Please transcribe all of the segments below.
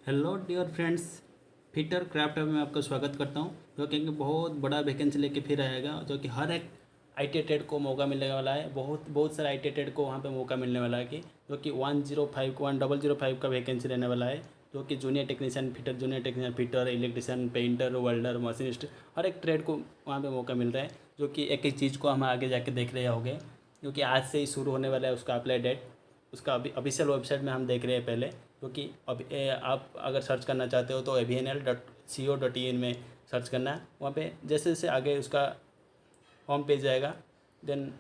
Hello dear friends, fitter craft hub में आपका स्वागत करता हूं। जो कि एक बहुत बड़ा वैकेंसी लेके फिर आएगा, जो कि हर एक आई.टी. ट्रेड को मौका मिलने वाला है। बहुत बहुत सारे आई.टी. ट्रेड को वहां पे मौका मिलने वाला है, कि जो कि 1005 का वैकेंसी रहने वाला है। जो कि junior technician fitter, electrician, painter, welder, machinist, हर एक ट्रेड को वहाँ पे मौका मिल रहा है। जो कि एक एक चीज़ को हम आगे जाके देख रहे होंगे, जो कि आज से ही शुरू होने वाला है उसका अप्लाई डेट। उसका अभी ऑफिशियल वेबसाइट में हम देख रहे हैं पहले, क्योंकि अब आप अगर सर्च करना चाहते हो तो avnl.co.in में सर्च करना है। वहाँ पे जैसे जैसे आगे उसका होम पेज आएगा, देन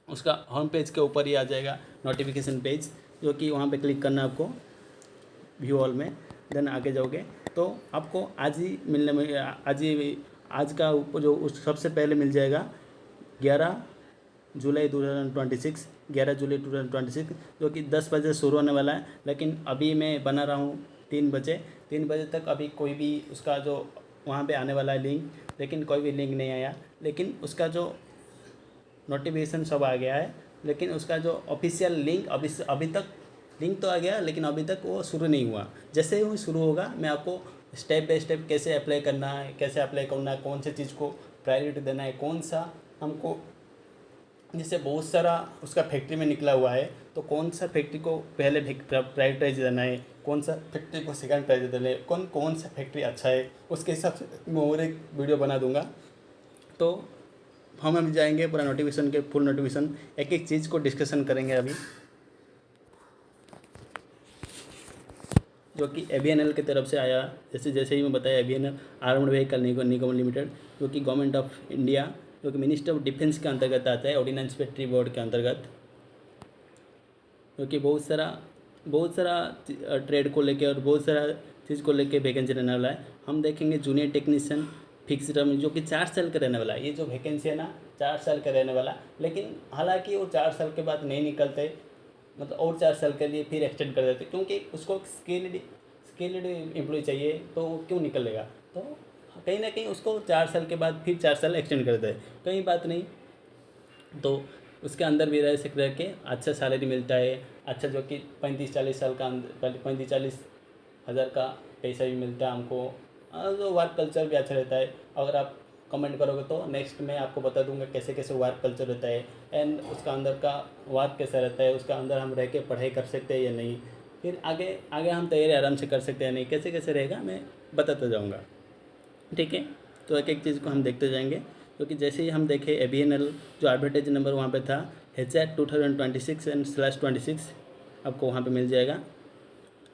उसका होम पेज के ऊपर ही आ जाएगा नोटिफिकेशन पेज, जो कि वहाँ पे क्लिक करना है आपको व्यू ऑल में। देन आगे जाओगे तो आपको आज ही मिलने में आज का जो उस सबसे पहले मिल जाएगा 11 जुलाई 2026, 11 जुलाई 2026, जो कि 10 बजे शुरू होने वाला है। लेकिन अभी मैं बना रहा हूँ 3 बजे। 3 बजे तक अभी कोई भी उसका जो वहाँ पे आने वाला है लिंक, लेकिन कोई भी लिंक नहीं आया। लेकिन उसका जो नोटिफिकेशन सब आ गया है, लेकिन उसका जो ऑफिशियल लिंक अभी तक लिंक तो आ गया, लेकिन अभी तक वो शुरू नहीं हुआ। जैसे ही वो शुरू होगा मैं आपको स्टेप बाय स्टेप कैसे अप्लाई करना है, कैसे अप्लाई करना है, कौन से चीज़ को प्रायोरिटी देना है, कौन सा हमको, जैसे बहुत सारा उसका फैक्ट्री में निकला हुआ है, तो कौन सा फैक्ट्री को पहले प्रायोरिटाइज देना है, कौन सा फैक्ट्री को सेकंड प्रायोरिटी देना है, कौन कौन सा फैक्ट्री अच्छा है, उसके हिसाब से मैं और एक वीडियो बना दूंगा। तो हम अभी जाएंगे पूरा नोटिफिकेशन के फुल नोटिफिकेशन, एक एक चीज़ को डिस्कशन करेंगे अभी। जो कि AVNL की तरफ से आया, जैसे जैसे ही मैं बताया, AVNL आर्म्ड व्हीकल निगम लिमिटेड, जो कि गवर्नमेंट ऑफ इंडिया, जो कि मिनिस्टर ऑफ डिफेंस के अंतर्गत आता है, ऑर्डिनेंस फैक्ट्री बोर्ड के अंतर्गत। क्योंकि बहुत सारा ट्रेड को लेके और बहुत सारा चीज़ को लेके वैकेंसी रहने वाला है। हम देखेंगे जूनियर टेक्नीशियन फिक्स टर्म, जो कि 4 साल का रहने वाला है। ये जो वैकेंसी है ना, 4 साल का रहने वाला, लेकिन हालांकि वो 4 साल के बाद नहीं निकलते, मतलब और 4 साल के लिए फिर एक्सटेंड कर देते, क्योंकि उसको स्किल्ड एम्प्लॉय चाहिए, तो वो क्यों निकलेगा। तो कहीं ना कहीं उसको 4 साल के बाद फिर 4 साल एक्सटेंड कर देते हैं, कहीं बात नहीं। तो उसके अंदर भी रह सकते रह के अच्छा सैलरी मिलता है, अच्छा, जो कि 35-40 साल का 35-40 हज़ार का पैसा भी मिलता है हमको। जो वर्क कल्चर भी अच्छा रहता है। अगर आप कमेंट करोगे तो नेक्स्ट मैं आपको बता दूंगा कैसे कैसे वर्क कल्चर रहता है, एंड उसका अंदर का वर्क कैसा रहता है, उसका अंदर हम रह के पढ़ाई कर सकते हैं या नहीं, फिर आगे आगे हम तैयारी आराम से कर सकते हैं नहीं, कैसे कैसे रहेगा मैं बताता जाऊँगा। ठीक है, तो एक एक चीज़ को हम देखते जाएंगे। क्योंकि जैसे ही हम देखें AVNL जो एडवर्टाइज नंबर वहाँ पे था, HR 2026/26, आपको वहाँ पे मिल जाएगा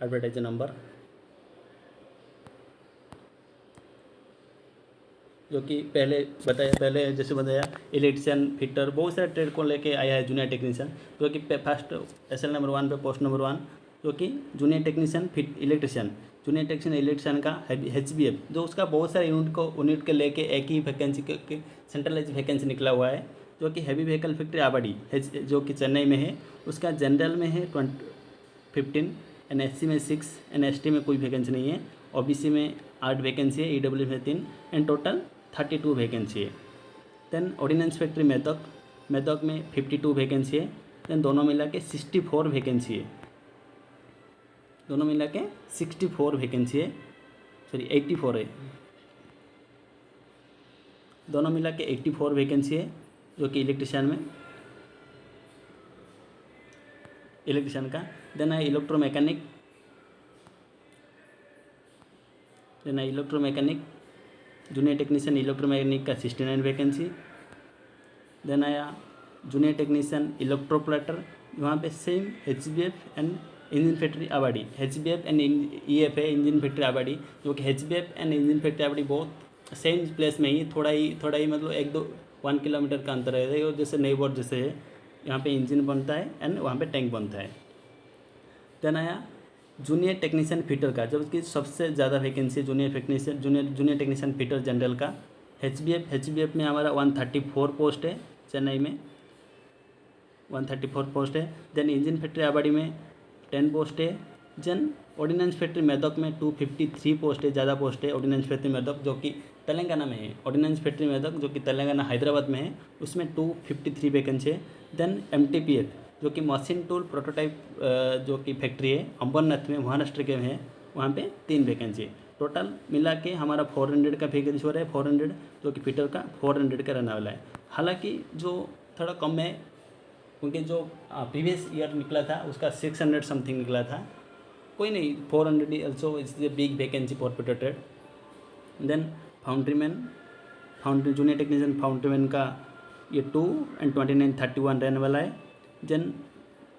एडवर्टाइज नंबर, जो कि पहले जैसे बताया, इलेक्ट्रिशियन, फिटर, बहुत सारे ट्रेड को लेके आया है जूनियर टेक्नीशियन। जो कि फर्स्ट SL नंबर 1 पे पोस्ट नंबर 1, जो कि junior technician fit electrician, junior technician electrician का HBF, जो उसका बहुत सारे यूनिट के लेके एक ही वैकेंसी के सेंट्रलाइज वैकेंसी निकला हुआ है। जो कि हैवी व्हीकल फैक्ट्री आबाडी जो कि चेन्नई में है, उसका जनरल में है 15, NSC में 6, NST में कोई वैकेंसी नहीं है, OBC में 8 वैकेंसी है, EWS में 3, एंड टोटल 32 वैकेंसी है। देन ऑर्डिनेंस फैक्ट्री मेदक में 52 वैकेंसी है। देन दोनों मिला के 64 वैकेंसी है, दोनों मिला के 64 वैकेंसी है, सॉरी 84 है, दोनों मिला के 84 वैकेंसी है। जो कि इलेक्ट्रिशियन का। देन है इलेक्ट्रोमैकेनिक जूनियर टेक्नीशियन इलेक्ट्रोमैकेनिक का 69 वैकेंसी। देन आया जूनियर टेक्नीशियन इलेक्ट्रोप्लेटर, वहाँ पे same HBF and engine factory Avadi, HBF and EF है, इंजन फैक्ट्री आबाडी। जो कि HBF and engine factory Avadi बहुत सेम प्लेस में ही, थोड़ा ही मतलब 1 किलोमीटर का अंतर है, और जैसे नई बोर्ड जैसे है, यहाँ पे इंजन बनता है एंड वहाँ पे टैंक बनता है। देन आया जूनियर टेक्नीशियन फिटर का, जबकि सबसे ज़्यादा vacancy junior technician fitter general का। HBF में हमारा 134 पोस्ट है, चेन्नई में 134 पोस्ट है। देन इंजन फैक्ट्री आबाडी में 10 पोस्ट है। देन ऑर्डिनेंस फैक्ट्री मेदक में 253 पोस्ट है, ज़्यादा पोस्ट है ऑर्डिनेंस फैक्ट्री मेदक, जो कि तेलंगाना में है। ऑर्डिनेंस फैक्ट्री मेदक जो कि तेलंगाना हैदराबाद में है, उसमें 253 वैकेंसी है। देन MTPF जो कि मशीन टूल प्रोटोटाइप जो कि फैक्ट्री है, अंबरनाथ में, महाराष्ट्र के में है, वहाँ पे 3 वैकेंसी है। टोटल मिला के हमारा 400 का वैकेंसी हो रहा है, 400 जो कि फिटर का 400 का रहने वाला है। हालांकि जो थोड़ा कम है क्योंकि जो प्रीवियस ईयर निकला था उसका 600 समथिंग निकला था। कोई नहीं, 400 also is the big vacancy for fitter trade. Then foundry junior technician foundryman का ये 2 and 29 31 रहने वाला है। Then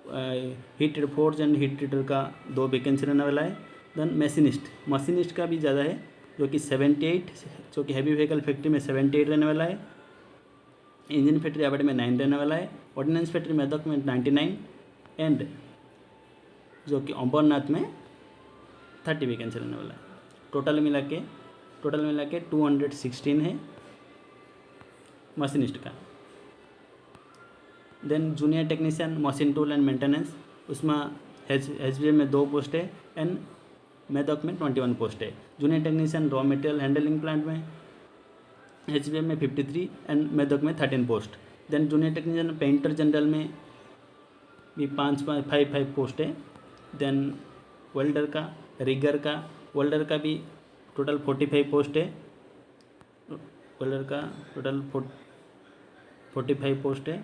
heat treater forge and heat treater का 2 वैकेंसी रहने वाला है। देन मशीनिस्ट का भी ज़्यादा है जो कि 78, जो कि हैवी व्हीकल फैक्ट्री में 78 रहने वाला है। इंजन फैक्ट्री आबेड में 9 रहने वाला है। ऑर्डिनेंस फैक्ट्री मेदक में 99 एंड जो कि अमरनाथ में 30 वैकेंसी रहने वाला है। टोटल मिला के 216 है मशीनिस्ट का। Then junior technician machine tool and maintenance, उसमें HBM में 2 पोस्ट है एंड मेदक में 21 पोस्ट है। Junior technician raw material handling plant में HBM में 53 एंड मेदक में 13 post. Then junior technician painter general में भी 5 पोस्ट है। देन वेल्डर का भी टोटल 45 पोस्ट है। वेल्डर का टोटल 45 पोस्ट है।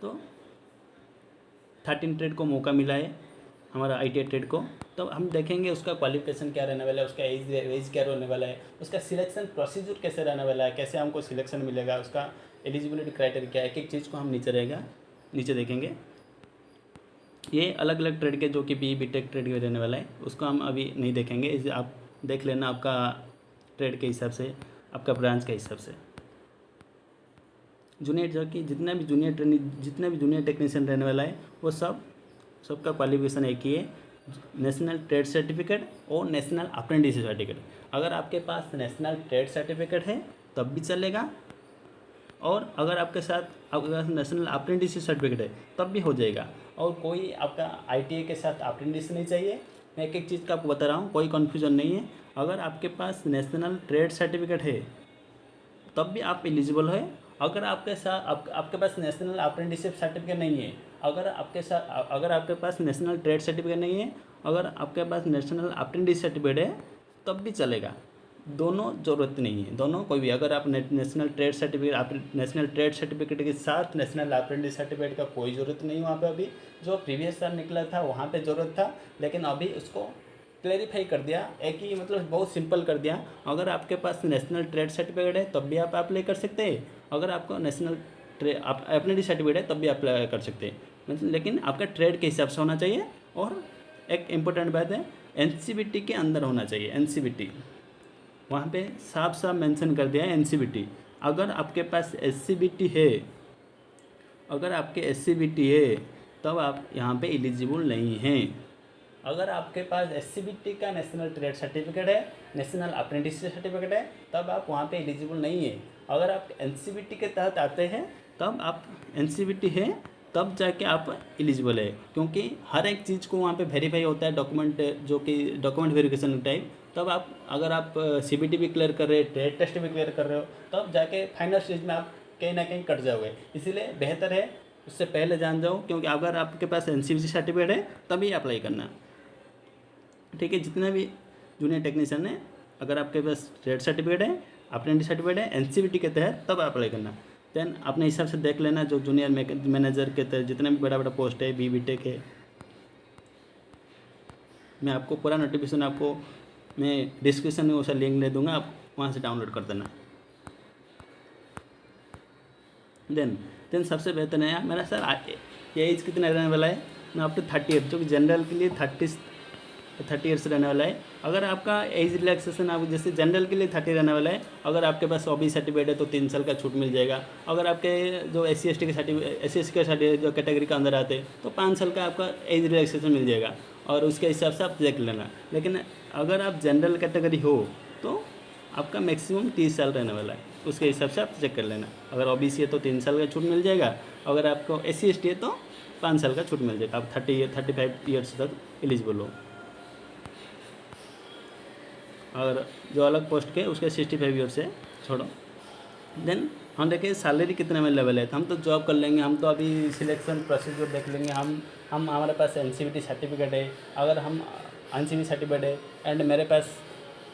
तो 13 ट्रेड को मौका मिला है हमारा ITI ट्रेड को। तो हम देखेंगे उसका क्वालिफिकेशन क्या रहने वाला है, उसका एज क्या रहने वाला है, उसका सिलेक्शन प्रोसीजर कैसे रहने वाला है, कैसे हमको सिलेक्शन मिलेगा, उसका एलिजिबिलिटी क्राइटेरिया क्या है, एक चीज़ को हम नीचे देखेंगे। ये अलग अलग ट्रेड के जो कि BTech ट्रेड के रहने वाला है उसको हम अभी नहीं देखेंगे। इसे आप देख लेना आपका ट्रेड के हिसाब से, आपका ब्रांच के हिसाब से। जूनियर जो कि जितना भी जूनियर टेक्नीशियन रहने वाला है वो सबका क्वालिफिकेशन एक ही है, नेशनल ट्रेड सर्टिफिकेट और नेशनल अप्रेंटिस सर्टिफिकेट। अगर आपके पास नेशनल ट्रेड सर्टिफिकेट है तब भी चलेगा, और अगर आपके साथ नेशनल अप्रेंटिस सर्टिफिकेट है तब भी हो जाएगा। और कोई आपका ITI के साथ अप्रेंटिस नहीं चाहिए। मैं एक चीज़ का आपको बता रहा हूँ, कोई कन्फ्यूजन नहीं है। अगर आपके पास नेशनल ट्रेड सर्टिफिकेट है तब भी आप एलिजिबल है। अगर आपके पास नेशनल अप्रेंटिसशिप सर्टिफिकेट नहीं है, अगर आपके पास नेशनल ट्रेड सर्टिफिकेट नहीं है, अगर आपके पास नेशनल अप्रेंटिस सर्टिफिकेट है तब भी चलेगा। दोनों ज़रूरत नहीं है, दोनों कोई भी। अगर आप नेशनल ट्रेड सर्टिफिकेट के साथ नेशनल अप्रेंटिस सर्टिफिकेट का कोई ज़रूरत नहीं वहाँ पे। अभी जो प्रीवियस साल निकला था वहाँ पे ज़रूरत था, लेकिन अभी उसको क्लैरिफाई कर दिया, एक ही मतलब बहुत सिंपल कर दिया। अगर आपके पास नेशनल ट्रेड सर्टिफिकेट है तब भी आप अप्लाई कर सकते हैं, अगर आपको नेशनल अप्रेंटिस सर्टिफिकेट है तब भी अप्लाई कर सकते हैं, लेकिन आपका ट्रेड के हिसाब से होना चाहिए। और एक इम्पोर्टेंट बात है, NCBT के अंदर होना चाहिए। NCBT वहाँ पे साफ मेंशन कर दिया है NCBT। अगर आपके पास SCBT है तब आप यहाँ पे एलिजिबल नहीं हैं। अगर आपके पास SCBT का नेशनल ट्रेड सर्टिफिकेट है, नेशनल अप्रेंटिस सर्टिफिकेट है, तब आप वहाँ पे एलिजिबल नहीं है। अगर आप NCBT के तहत आते हैं तब आप NCBT है तब जाके आप एलिजिबल है, क्योंकि हर एक चीज़ को वहाँ पे वेरीफाई होता है, डॉक्यूमेंट जो कि डॉक्यूमेंट वेरिफिकेशन टाइप। तब आप अगर आप CBT भी क्लियर कर रहे हैं, ट्रेड टेस्ट भी क्लियर कर रहे हो, तब जाके फाइनल स्टेज में आप कहीं ना कहीं कट जाओगे। इसीलिए बेहतर है उससे पहले जान जाओ, क्योंकि अगर आपके पास NCBT सर्टिफिकेट है तभी अप्लाई करना। ठीक है, जितने भी जूनियर टेक्नीशियन है, अगर आपके पास ट्रेड सर्टिफिकेट है, अप्रेंटिस सर्टिफिकेट है, NCBT के तहत तब अप्लाई करना। देन अपने हिसाब से देख लेना जो जूनियर मैनेजर के तहत जितने भी बड़ा पोस्ट है, BTech है। मैं आपको पूरा नोटिफिकेशन आपको मैं डिस्क्रिप्शन में उसका लिंक दे दूंगा, आप वहाँ से डाउनलोड कर देना। देन सबसे बेहतर है मेरा सर ये एज कितना रहने वाला है, मैं आपको 30 ईयर, जो कि जनरल के लिए 30 ईयर्स रहने वाला है। अगर आपका एज रिलैक्सेशन आप जैसे जनरल के लिए 30 रहने वाला है, अगर आपके पास OBC सर्टिफिकेट है तो 3 साल का छूट मिल जाएगा। अगर आपके जो SC/ST के सर्टिफिकेट जो कैटेगरी के अंदर आते हैं तो 5 साल का आपका एज रिलैक्सेशन मिल जाएगा, और उसके हिसाब से आप देख लेना। लेकिन अगर आप जनरल कैटेगरी हो तो आपका मैक्सिमम 30 साल रहने वाला है, उसके हिसाब से आप चेक कर लेना। अगर OBC है तो 3 साल का छूट मिल जाएगा, अगर आपको SC/ST है तो 5 साल का छूट मिल जाएगा, आप 35 ईयर्स तक एलिजिबल हो। और जो अलग पोस्ट के उसके 65 ईयर से छोड़ो। देन हम देखें सैलरी कितने में लेवल है, तो हम तो जॉब कर लेंगे, हम तो अभी सिलेक्शन प्रोसीजर देख लेंगे। हम हमारे पास NCBT सर्टिफिकेट है, अगर हम अनसीबी सर्टिफिकेट है एंड मेरे पास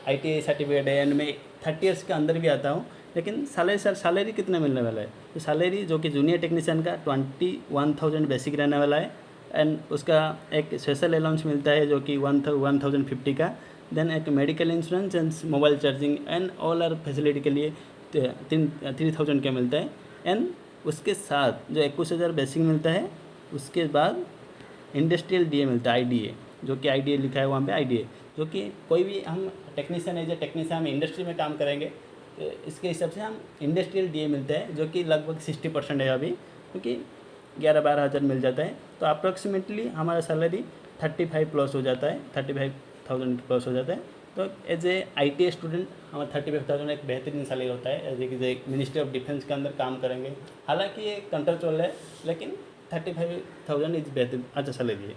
ITI सर्टिफिकेट है एंड मैं 30 ईयर्स के अंदर भी आता हूँ, लेकिन सैलरी कितना मिलने वाला है? तो सैलरी जो कि जूनियर टेक्नीशियन का 21,000 बेसिक रहने वाला है एंड उसका एक स्पेशल अलाउंस मिलता है जो कि 1,050 का। देन एक medical insurance and mobile charging and all आर फैसिलिटी के लिए 3,000 का मिलता है एंड उसके साथ जो 21,000 बेसिक मिलता है, उसके बाद इंडस्ट्रियल DA मिलता है, IDA, जो कि IDA लिखा है वहाँ पे IDA, जो कि कोई भी हम टेक्नीशियन एज ए टेक्नीशियन हम इंडस्ट्री में काम करेंगे तो इसके हिसाब से हम इंडस्ट्रियल DA मिलता है जो कि लगभग 60% है अभी, क्योंकि 11-12 हज़ार मिल जाता है। तो अप्रॉक्सीमेटली हमारा सैलरी 35 प्लस हो जाता है, 35,000 प्लस हो जाता है। तो एज ए ITI स्टूडेंट हमारा 35,000 एक बेहतरीन सैलरी होता है। As a ministry of defence के अंदर काम करेंगे, हालांकि ये कंट्रोल है, लेकिन 35,000 इज बेहतर अच्छा सैलरी है।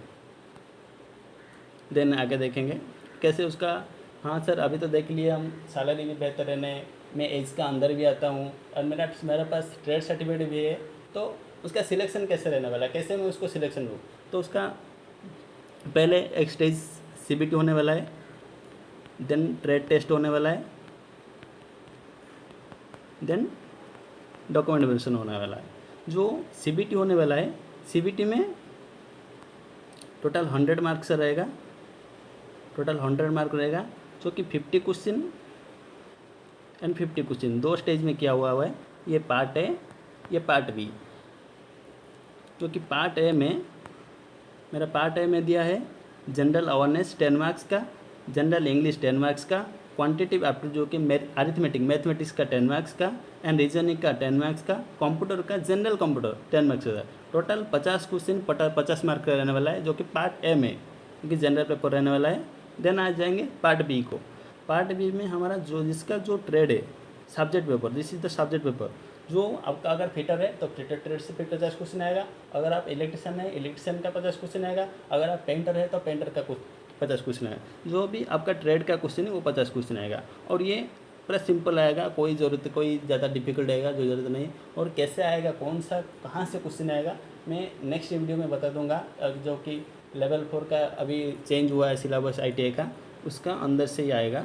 देन आगे देखेंगे कैसे उसका। हाँ सर, अभी तो देख लिए हम, सैलरी भी बेहतर है, मैं एज का अंदर भी आता हूँ और मेरे पास ट्रेड सर्टिफिकेट भी है। तो उसका सिलेक्शन कैसे रहने वाला है, कैसे मैं उसको सिलेक्शन लूँ? तो उसका पहले एक स्टेज CBT होने वाला है, देन ट्रेड टेस्ट होने वाला है, देन डॉक्यूमेंट वेरिफिकेशन होने वाला है। जो CBT होने वाला है, CBT में टोटल 100 मार्क्स रहेगा, टोटल 100 मार्क रहेगा, जो कि 50 क्वेश्चन एंड 50 क्वेश्चन 2 स्टेज में किया हुआ है। ये पार्ट A, ये पार्ट B। जो कि पार्ट A में मेरा पार्ट A में दिया है जनरल अवेयरनेस 10 मार्क्स का, जनरल इंग्लिश 10 मार्क्स का, क्वांटिटिव एप्टीट्यूड जो कि मैथमेटिक्स का 10 मार्क्स का एंड रीजनिंग का 10 मार्क्स का, कंप्यूटर का जनरल कंप्यूटर 10 मार्क्स का। टोटल 50 क्वेश्चन 50 मार्क का रहने वाला है, जो कि पार्ट A में, क्योंकि जनरल पेपर रहने वाला है। देन आ जाएंगे पार्ट B को। पार्ट B में हमारा जिसका जो ट्रेड है, subject paper, this is the subject paper. जो आपका अगर फिटर है तो फिटर ट्रेड से फिर 50 क्वेश्चन आएगा, अगर आप इलेक्ट्रिशियन है इलेक्ट्रिशियन का 50 क्वेश्चन आएगा, अगर आप पेंटर है तो पेंटर का 50 क्वेश्चन आएगा। जो भी आपका ट्रेड का क्वेश्चन है वो 50 क्वेश्चन आएगा, और ये पूरा सिंपल आएगा, कोई ज़्यादा डिफिकल्ट आएगा जो ज़रूरत नहीं। और कैसे आएगा, कौन सा कहाँ से क्वेश्चन आएगा, मैं नेक्स्ट वीडियो में बता दूंगा। जो कि लेवल 4 का अभी चेंज हुआ है सिलेबस ITI का, उसका अंदर से ही आएगा,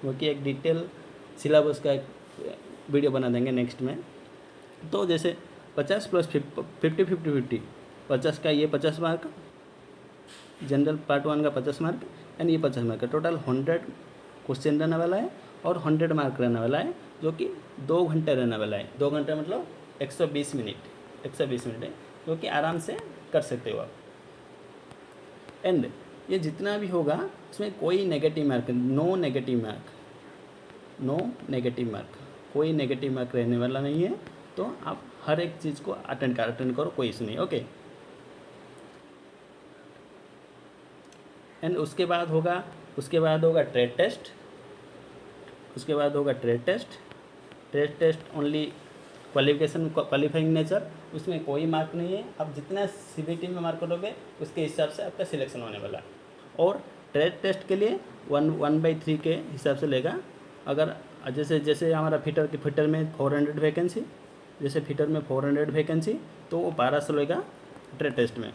वो कि एक डिटेल सिलेबस का एक वीडियो बना देंगे नेक्स्ट में। तो जैसे 50 प्लस 50 50 का ये 50 मार्क, जनरल पार्ट 1 का 50 मार्क एंड ये 50 मार्क का, टोटल 100 क्वेश्चन रहने वाला है और 100 मार्क रहने वाला है, जो कि 2 घंटे रहने वाला है। 2 घंटे मतलब 120 मिनट है, जो कि आराम से कर सकते हो आप। एंड ये जितना भी होगा उसमें कोई negative mark, no negative mark, कोई नेगेटिव मार्क रहने वाला नहीं है। तो आप हर एक चीज़ को अटेंड करो, कोई इशू नहीं, ओके। एंड उसके बाद होगा trade test, trade test only qualifying nature, उसमें कोई मार्क नहीं है। आप जितना CBT में मार्क करोगे उसके हिसाब से आपका सिलेक्शन होने वाला है। और ट्रेड टेस्ट के लिए 1/3 के हिसाब से लेगा। अगर जैसे हमारा फिटर में 400 वैकेंसी, जैसे फिटर में 400 वैकेंसी, तो वो 1200 लेगा ट्रेड टेस्ट में,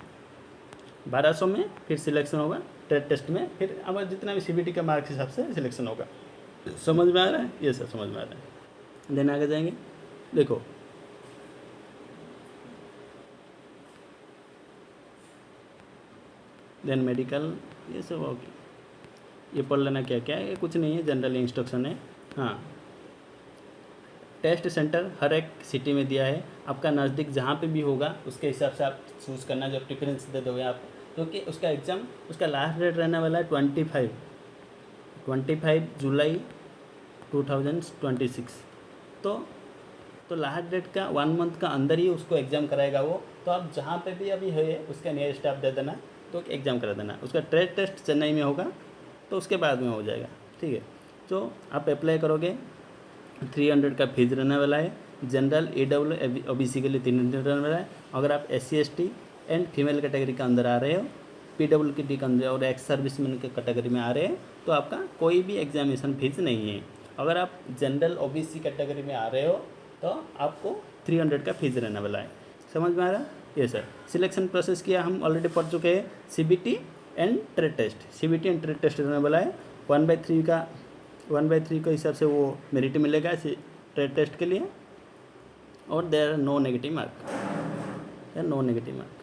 1200 में फिर सिलेक्शन होगा ट्रेड टेस्ट में, फिर हमारा जितना भी CBT का मार्क्स हिसाब से सिलेक्शन होगा। समझ में आ रहा है? ये सर समझ में आ रहा है। देन आगे जाएंगे, देखो देन मेडिकल, ये सब ओके, ये पढ़ लेना क्या क्या है, ये कुछ नहीं है, जनरल इंस्ट्रक्शन है। हाँ, टेस्ट सेंटर हर एक सिटी में दिया है, आपका नज़दीक जहाँ पे भी होगा उसके हिसाब से आप चूज़ करना, जो प्रेफरेंस दे दोगे आप, क्योंकि उसका एग्ज़ाम, उसका लास्ट डेट रहने वाला है 25 जुलाई 2026। तो लास्ट डेट का 1 मंथ का अंदर ही उसको एग्ज़ाम कराएगा वो। तो आप जहाँ पे भी अभी है उसका नियरेस्ट आप दे देना, तो एग्ज़ाम करा देना। उसका ट्रेड टेस्ट चेन्नई में होगा, तो उसके बाद में हो जाएगा, ठीक है। तो आप अप्लाई करोगे, 300 का फीस रहने वाला है। जनरल EW OBC के लिए 300 रहने वाला है। अगर आप SC ST and female category के अंदर आ रहे हो, PWD के अंदर और एक्स सर्विसमैन के कैटेगरी में आ रहे हैं, तो आपका कोई भी एग्जामिनेशन फीस नहीं है। अगर आप जनरल OBC कैटेगरी में आ रहे हो तो आपको 300 का फीस रहने वाला है। समझ में आ रहा है? ये सर सिलेक्शन प्रोसेस किया हम ऑलरेडी पढ़ चुके हैं, CBT and trade test, CBT and trade test रहने वाला है। 1/3 का 1/3 के हिसाब से वो मेरिट मिलेगा ट्रेड टेस्ट के लिए, और देयर नो नेगेटिव मार्क, या नो नेगेटिव मार्क।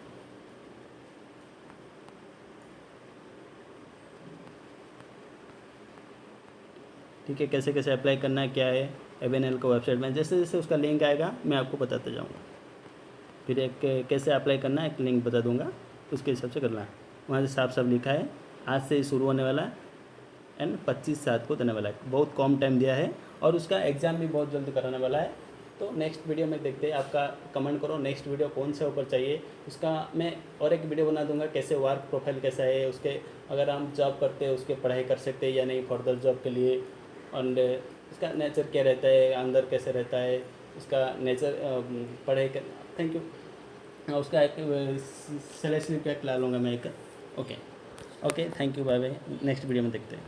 ठीक है, कैसे कैसे अप्लाई करना है क्या है ABNL का वेबसाइट में, जैसे जैसे उसका लिंक आएगा मैं आपको बताते जाऊँगा। फिर एक कैसे अप्लाई करना है एक लिंक बता दूंगा, उसके हिसाब से करना है। वहाँ से साफ साफ लिखा है आज से ही शुरू होने वाला है एंड 25/7 को देने वाला है। बहुत कम टाइम दिया है और उसका एग्ज़ाम भी बहुत जल्द कराने वाला है। तो नेक्स्ट वीडियो में देखते हैं, आपका कमेंट करो नेक्स्ट वीडियो कौन से ऊपर चाहिए, उसका मैं और एक वीडियो बना दूंगा कैसे वर्क प्रोफाइल कैसा है उसके, अगर हम जॉब करते हैं उसके पढ़ाई कर सकते हैं या नहीं फर्दर जॉब के लिए, एंड उसका नेचर क्या रहता है, अंदर कैसे रहता है उसका नेचर, पढ़ाई कर। Thank you. उसका एक सेलेक्शन पैक ला लूँगा मैं एक। Okay okay, thank you, bye bye, next video में देखते हैं।